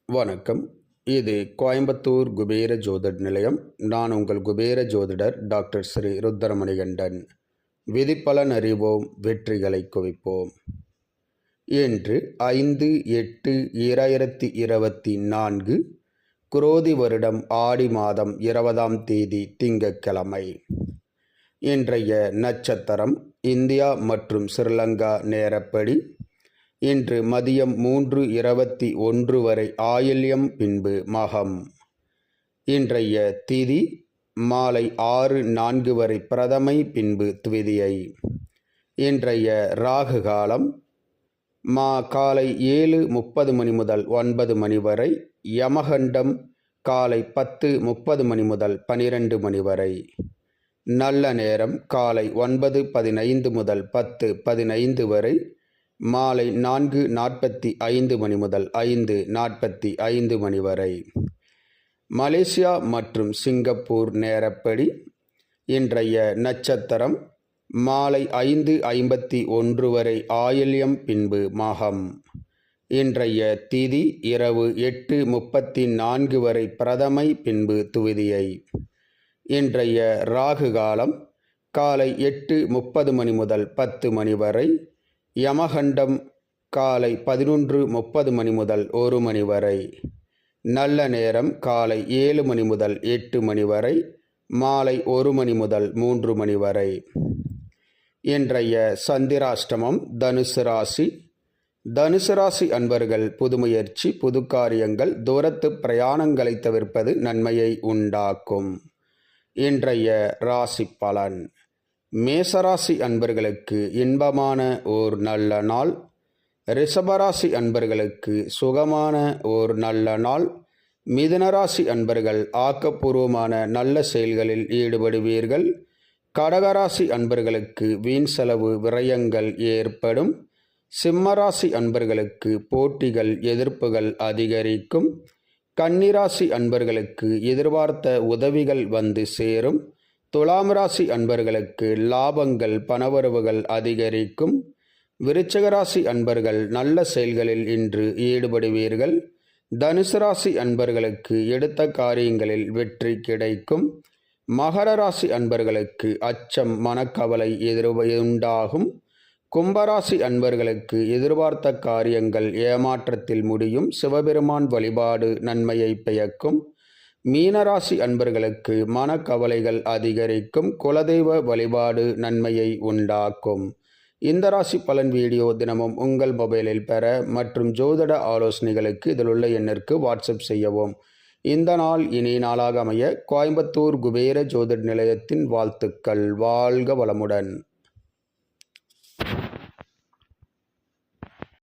வணக்கம். இது கோயம்புத்தூர் குபேர ஜோதிட நிலையம். நான் உங்கள் குபேர ஜோதிடர் டாக்டர் ஸ்ரீ ருத்ரமணிகண்டன். விதிப்பலன் அறிவோம், வெற்றிகளை குவிப்போம். இன்று 5/8/2024 குரோதி வருடம் ஆடி மாதம் 20ஆம் தேதி திங்கட்கிழமை. இன்றைய நட்சத்திரம் இந்தியா மற்றும் ஸ்ரீலங்கா நேரப்படி இன்று மதியம் 3:21 வரை ஆயில்யம் பின்பு மகம். இன்றைய திதி மாலை 6:04 வரை பிரதமை பின்பு துவிதியை. இன்றைய ராகு காலம் காலை 7:30 மணி முதல் 9 மணி வரை. யமகண்டம் காலை 10:30 மணி முதல் 12 மணி வரை. நல்ல நேரம் காலை 9:15 முதல் 10:15 வரை. மாலை 4:45 மணி முதல் 5:45 மணி வரை. மலேசியா மற்றும் சிங்கப்பூர் நேரப்படி இன்றைய நட்சத்திரம் மாலை 5:51 வரை ஆயில்யம் பின்பு மகம். இன்றைய திதி இரவு 8:34 வரை பிரதமை பின்பு துவிதியை. இன்றைய ராகு காலம் காலை 8:30 மணி முதல் 10 மணி வரை. யமகண்டம் காலை 11:30 மணி முதல் 1 மணி வரை. நல்ல நேரம் காலை 7 மணி முதல் 8 மணி வரை. மாலை 1 மணி முதல் 3 மணி வரை. இன்றைய சந்திராஷ்டமம் தனுசு ராசி. தனுசு ராசி அன்பர்கள் புதுமுயற்சி, புது காரியங்கள், தூரத்து பிரயாணங்களை தவிர்ப்பது நன்மையை உண்டாக்கும். இன்றைய ராசி பலன். மேசராசி அன்பர்களுக்கு இன்பமான ஓர் நல்ல நாள். ரிஷபராசி அன்பர்களுக்கு சுகமான ஓர் நல்ல நாள். மிதுனராசி அன்பர்கள் ஆக்கப்பூர்வமான நல்ல செயல்களில் ஈடுபடுவீர்கள். கடகராசி அன்பர்களுக்கு வீண் செலவு விரயங்கள் ஏற்படும். சிம்மராசி அன்பர்களுக்கு போட்டிகள் எதிர்ப்புகள் அதிகரிக்கும். கன்னிராசி அன்பர்களுக்கு எதிர்பார்த்த உதவிகள் வந்து சேரும். துலாம் ராசி அன்பர்களுக்கு லாபங்கள் பணவரவுகள் அதிகரிக்கும். விருச்சிக ராசி அன்பர்கள் நல்ல செயல்களில் இன்று ஈடுபடுவீர்கள். தனுசு ராசி அன்பர்களுக்கு எடுத்த காரியங்களில் வெற்றி கிடைக்கும். மகர ராசி அன்பர்களுக்கு அச்சம் மனக்கவலை உண்டாகும். கும்பராசி அன்பர்களுக்கு எதிர்பார்த்த காரியங்கள் ஏமாற்றத்தில் முடியும். சிவபெருமான் வழிபாடு நன்மையை பயக்கும். மீனராசி அன்பர்களுக்கு மனக்கவலைகள் அதிகரிக்கும். குலதெய்வ வழிபாடு நன்மையை உண்டாக்கும். இந்த ராசி பலன் வீடியோ தினமும் உங்கள் மொபைலில் பெற மற்றும் ஜோதிட ஆலோசனைகளுக்கு இதில் உள்ள எண்ணிற்கு வாட்ஸ்அப் செய்யவும். இந்த நாள் இனிய நாளாக அமைய கோயம்புத்தூர் குபேர ஜோதிட நிலையத்தின் வாழ்த்துக்கள். வாழ்க வளமுடன்.